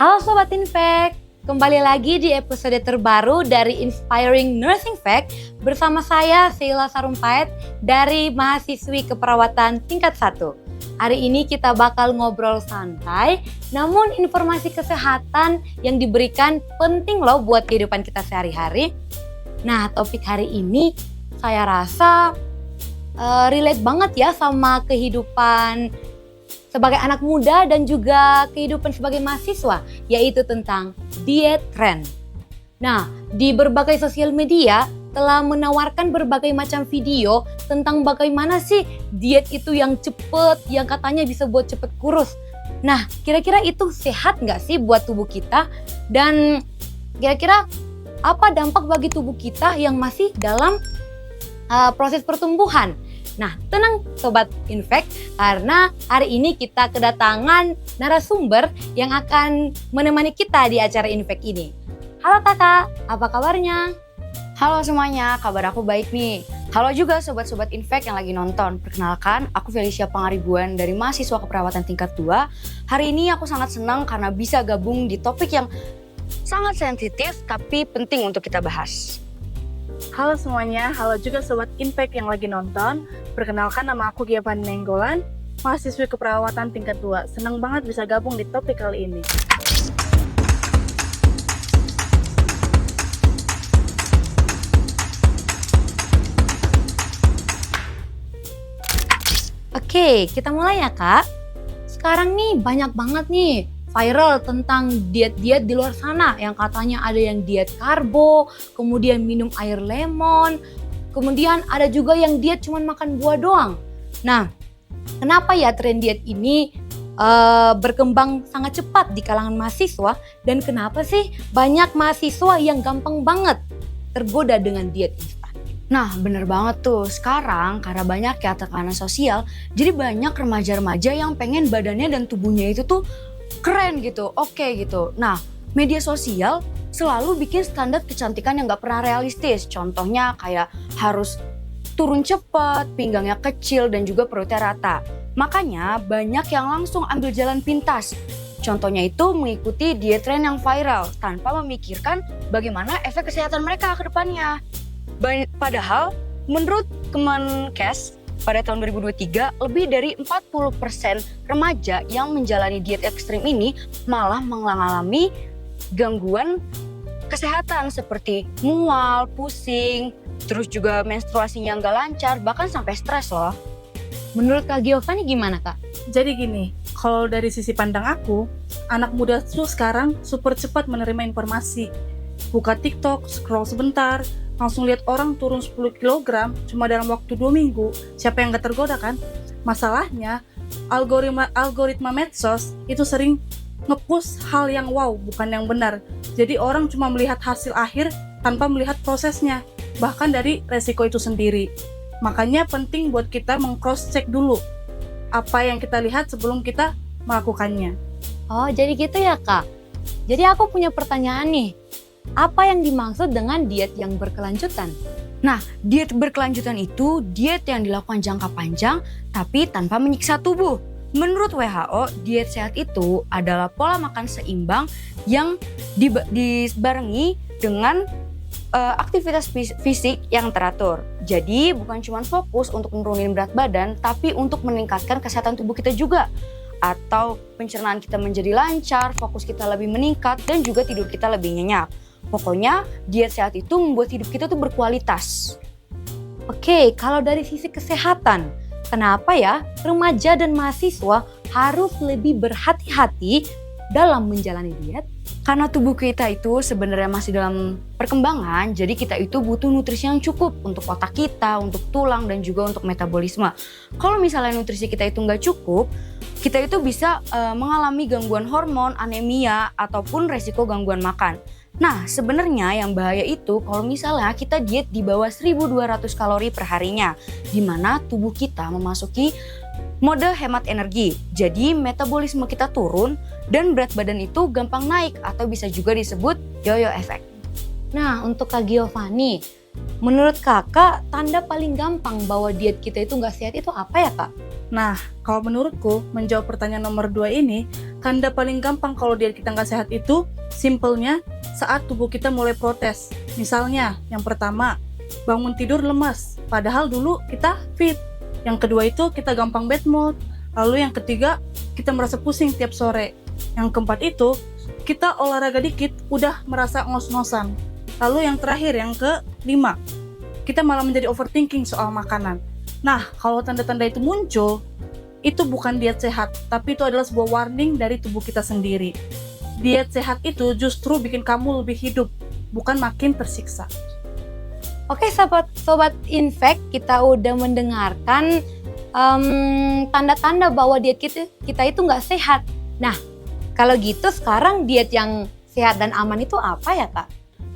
Halo Sobat Infek, kembali lagi di episode terbaru dari Inspiring Nursing Fact bersama saya Sheila Sarumpait dari mahasiswi keperawatan tingkat 1. Hari ini kita bakal ngobrol santai, namun informasi kesehatan yang diberikan penting loh buat kehidupan kita sehari-hari. Nah, topik hari ini saya rasa relate banget ya sama kehidupan sebagai anak muda dan juga kehidupan sebagai mahasiswa, yaitu tentang diet trend. Nah, di berbagai sosial media telah menawarkan berbagai macam video tentang bagaimana sih diet itu yang cepet, yang katanya bisa buat cepet kurus. Nah, kira-kira itu sehat nggak sih buat tubuh kita? Dan kira-kira apa dampak bagi tubuh kita yang masih dalam proses pertumbuhan? Nah, tenang Sobat Infek, karena hari ini kita kedatangan narasumber yang akan menemani kita di acara Infek ini. Halo kakak, apa kabarnya? Halo semuanya, kabar aku baik nih. Halo juga sobat-sobat Infek yang lagi nonton. Perkenalkan, aku Felicia Pangaribuan dari mahasiswa keperawatan tingkat 2. Hari ini aku sangat senang karena bisa gabung di topik yang sangat sensitif tapi penting untuk kita bahas. Halo semuanya, halo juga Sobat Infek yang lagi nonton. Perkenalkan, nama aku Gia Nenggolan, mahasiswi keperawatan tingkat 2. Senang banget bisa gabung di topik kali ini. Oke, kita mulai ya kak. Sekarang nih banyak banget nih viral tentang diet-diet di luar sana yang katanya ada yang diet karbo, kemudian minum air lemon, kemudian ada juga yang diet cuma makan buah doang. Nah, kenapa ya tren diet ini berkembang sangat cepat di kalangan mahasiswa dan kenapa sih banyak mahasiswa yang gampang banget tergoda dengan diet instan? Nah, bener banget tuh. Sekarang karena banyak ya tekanan sosial, jadi banyak remaja-remaja yang pengen badannya dan tubuhnya itu tuh keren gitu, oke gitu. Nah, media sosial selalu bikin standar kecantikan yang gak pernah realistis. Contohnya kayak harus turun cepat, pinggangnya kecil, dan juga perutnya rata. Makanya banyak yang langsung ambil jalan pintas. Contohnya itu mengikuti diet tren yang viral tanpa memikirkan bagaimana efek kesehatan mereka ke depannya. Padahal menurut Kemenkes, pada tahun 2023, lebih dari 40% remaja yang menjalani diet ekstrim ini malah mengalami gangguan kesehatan seperti mual, pusing, terus juga menstruasinya nggak lancar, bahkan sampai stres loh. Menurut Kak Giovanni gimana Kak? Jadi gini, kalau dari sisi pandang aku, anak muda tuh sekarang super cepat menerima informasi. Buka TikTok, scroll sebentar, langsung lihat orang turun 10 kg cuma dalam waktu 2 minggu. Siapa yang gak tergoda kan? Masalahnya, algoritma medsos itu sering nge-push hal yang wow, bukan yang benar. Jadi orang cuma melihat hasil akhir tanpa melihat prosesnya, bahkan dari resiko itu sendiri. Makanya penting buat kita meng-cross check dulu apa yang kita lihat sebelum kita melakukannya. Oh, jadi gitu ya Kak? Jadi aku punya pertanyaan nih. Apa yang dimaksud dengan diet yang berkelanjutan? Nah, diet berkelanjutan itu diet yang dilakukan jangka panjang tapi tanpa menyiksa tubuh. Menurut WHO, diet sehat itu adalah pola makan seimbang yang dibarengi dengan aktivitas fisik yang teratur. Jadi bukan cuma fokus untuk menurunin berat badan, tapi untuk meningkatkan kesehatan tubuh kita juga. Atau pencernaan kita menjadi lancar, fokus kita lebih meningkat, dan juga tidur kita lebih nyenyak. Pokoknya diet sehat itu membuat hidup kita tuh berkualitas. Oke, kalau dari sisi kesehatan, kenapa ya remaja dan mahasiswa harus lebih berhati-hati dalam menjalani diet? Karena tubuh kita itu sebenarnya masih dalam perkembangan, jadi kita itu butuh nutrisi yang cukup untuk otak kita, untuk tulang, dan juga untuk metabolisme. Kalau misalnya nutrisi kita itu nggak cukup, kita itu bisa mengalami gangguan hormon, anemia, ataupun resiko gangguan makan. Nah, sebenarnya yang bahaya itu kalau misalnya kita diet di bawah 1.200 kalori per harinya, di mana tubuh kita memasuki mode hemat energi. Jadi metabolisme kita turun dan berat badan itu gampang naik atau bisa juga disebut yo-yo effect. Nah, untuk Kak Giovanni, menurut kakak tanda paling gampang bahwa diet kita itu nggak sehat itu apa ya Kak? Nah, kalau menurutku menjawab pertanyaan nomor 2 ini, tanda paling gampang kalau diet kita nggak sehat itu simpelnya saat tubuh kita mulai protes. Misalnya, yang pertama, bangun tidur lemas, padahal dulu kita fit. Yang kedua itu kita gampang bad mood. Lalu yang ketiga, kita merasa pusing tiap sore. Yang keempat itu, kita olahraga dikit udah merasa ngos-ngosan. Lalu yang terakhir, yang kelima, kita malah menjadi overthinking soal makanan. Nah, kalau tanda-tanda itu muncul, itu bukan diet sehat, tapi itu adalah sebuah warning dari tubuh kita sendiri. Diet sehat itu justru bikin kamu lebih hidup, bukan makin tersiksa. Oke sobat Infek, kita udah mendengarkan tanda-tanda bahwa diet kita itu nggak sehat. Nah, kalau gitu sekarang diet yang sehat dan aman itu apa ya Kak?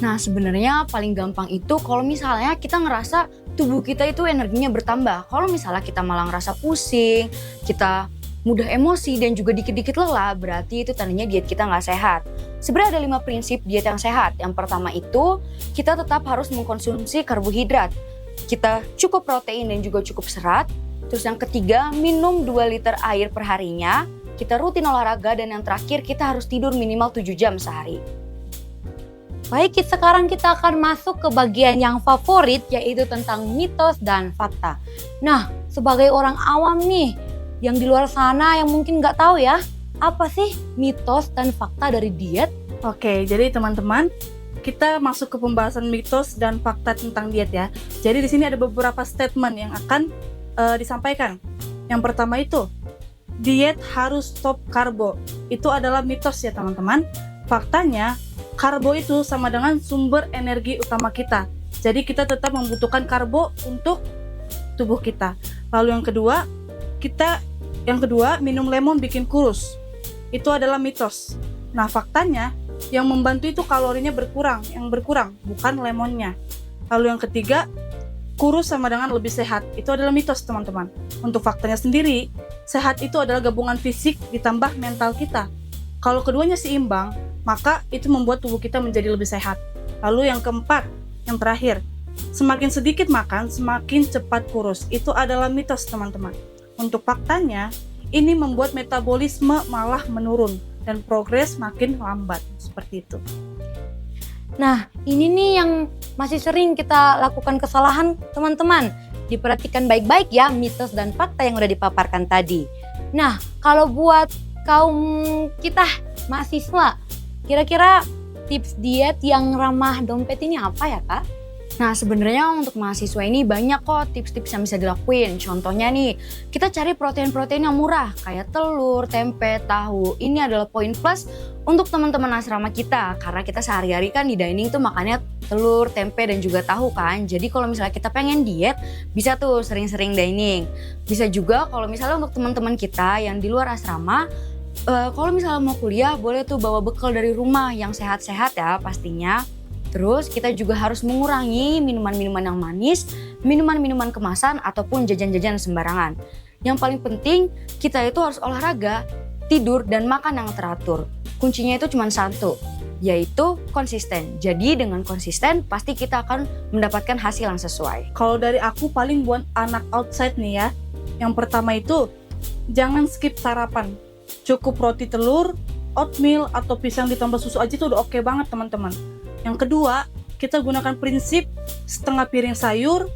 Nah sebenarnya paling gampang itu kalau misalnya kita ngerasa tubuh kita itu energinya bertambah. Kalau misalnya kita malah ngerasa pusing, kita mudah emosi dan juga dikit-dikit lelah, berarti itu tandanya diet kita nggak sehat. Sebenarnya ada 5 prinsip diet yang sehat. Yang pertama itu kita tetap harus mengkonsumsi karbohidrat. Kita cukup protein dan juga cukup serat. Terus yang ketiga, minum 2 liter air per harinya. Kita rutin olahraga dan yang terakhir kita harus tidur minimal 7 jam sehari. Baik, sekarang kita akan masuk ke bagian yang favorit, yaitu tentang mitos dan fakta. Nah, sebagai orang awam nih, yang di luar sana yang mungkin nggak tahu ya, apa sih mitos dan fakta dari diet? Oke, jadi teman-teman, kita masuk ke pembahasan mitos dan fakta tentang diet ya. Jadi di sini ada beberapa statement yang akan disampaikan. Yang pertama itu, diet harus stop karbo. Itu adalah mitos ya teman-teman. Faktanya, karbo itu sama dengan sumber energi utama kita. Jadi kita tetap membutuhkan karbo untuk tubuh kita. Lalu yang kedua, minum lemon bikin kurus. Itu adalah mitos. Nah, faktanya yang membantu itu kalorinya berkurang, bukan lemonnya. Lalu yang ketiga, kurus sama dengan lebih sehat. Itu adalah mitos teman-teman. Untuk faktanya sendiri, sehat itu adalah gabungan fisik ditambah mental kita. Kalau keduanya seimbang, maka itu membuat tubuh kita menjadi lebih sehat. Lalu yang keempat, yang terakhir, semakin sedikit makan, semakin cepat kurus. Itu adalah mitos teman-teman. Untuk faktanya, ini membuat metabolisme malah menurun dan progres makin lambat. Seperti itu. Nah, ini nih yang masih sering kita lakukan kesalahan teman-teman. Diperhatikan baik-baik ya mitos dan fakta yang udah dipaparkan tadi. Nah, kalau buat kaum kita mahasiswa, kira-kira tips diet yang ramah dompet ini apa ya Kak? Nah sebenarnya untuk mahasiswa ini banyak kok tips-tips yang bisa dilakuin. Contohnya nih, kita cari protein-protein yang murah kayak telur, tempe, tahu. Ini adalah poin plus untuk teman-teman asrama kita karena kita sehari-hari kan di dining tuh makannya telur, tempe dan juga tahu kan. Jadi kalau misalnya kita pengen diet, bisa tuh sering-sering dining. Bisa juga kalau misalnya untuk teman-teman kita yang di luar asrama, kalau misalnya mau kuliah boleh tuh bawa bekal dari rumah yang sehat-sehat ya pastinya. Terus kita juga harus mengurangi minuman-minuman yang manis, minuman-minuman kemasan ataupun jajan-jajan sembarangan. Yang paling penting kita itu harus olahraga, tidur dan makan yang teratur. Kuncinya itu cuma satu, yaitu konsisten. Jadi dengan konsisten pasti kita akan mendapatkan hasil yang sesuai. Kalau dari aku paling buat anak outside nih ya. Yang pertama itu, jangan skip sarapan. Cukup roti telur, oatmeal atau pisang ditambah susu aja itu udah oke banget teman-teman. Yang kedua, kita gunakan prinsip setengah piring sayur,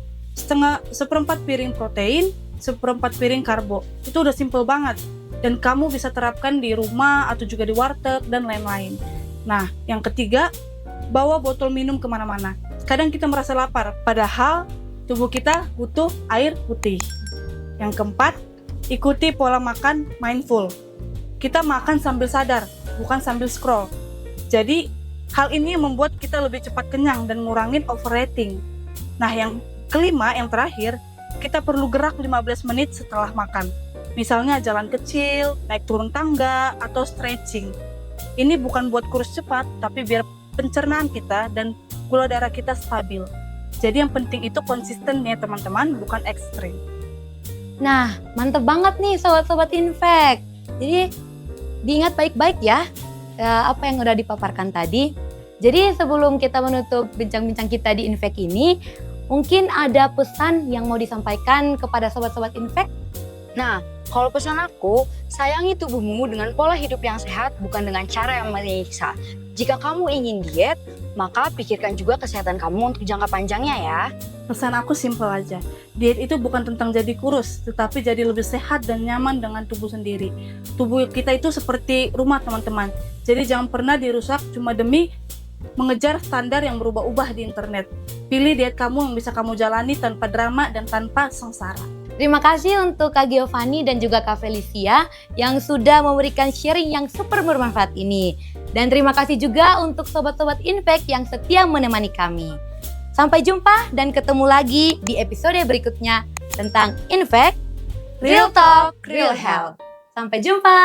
seperempat piring protein, seperempat piring karbo. Itu udah simple banget. Dan kamu bisa terapkan di rumah atau juga di warteg dan lain-lain. Nah, yang ketiga, bawa botol minum kemana-mana. Kadang kita merasa lapar, padahal tubuh kita butuh air putih. Yang keempat, ikuti pola makan mindful. Kita makan sambil sadar, bukan sambil scroll. Jadi, hal ini membuat kita lebih cepat kenyang dan ngurangin overeating. Nah, yang kelima, yang terakhir, kita perlu gerak 15 menit setelah makan. Misalnya jalan kecil, naik turun tangga, atau stretching. Ini bukan buat kurus cepat, tapi biar pencernaan kita dan gula darah kita stabil. Jadi yang penting itu konsisten ya teman-teman, bukan ekstrim. Nah, mantep banget nih sobat-sobat Infek. Jadi diingat baik-baik ya apa yang udah dipaparkan tadi. Jadi sebelum kita menutup bincang-bincang kita di Infek ini, mungkin ada pesan yang mau disampaikan kepada sobat-sobat Infek? Nah, Kalau pesan aku, sayangi tubuhmu dengan pola hidup yang sehat, bukan dengan cara yang menyiksa. Jika kamu ingin diet, maka pikirkan juga kesehatan kamu untuk jangka panjangnya ya. Pesan aku simpel aja. Diet itu bukan tentang jadi kurus, tetapi jadi lebih sehat dan nyaman dengan tubuh sendiri. Tubuh kita itu seperti rumah teman-teman. Jadi jangan pernah dirusak cuma demi mengejar standar yang berubah-ubah di internet. Pilih diet kamu yang bisa kamu jalani tanpa drama dan tanpa sengsara. Terima kasih untuk Kak Giovanni dan juga Kak Felicia yang sudah memberikan sharing yang super bermanfaat ini. Dan terima kasih juga untuk sobat-sobat Impact yang setia menemani kami. Sampai jumpa dan ketemu lagi di episode berikutnya tentang Impact, Real Talk, Real Health. Sampai jumpa!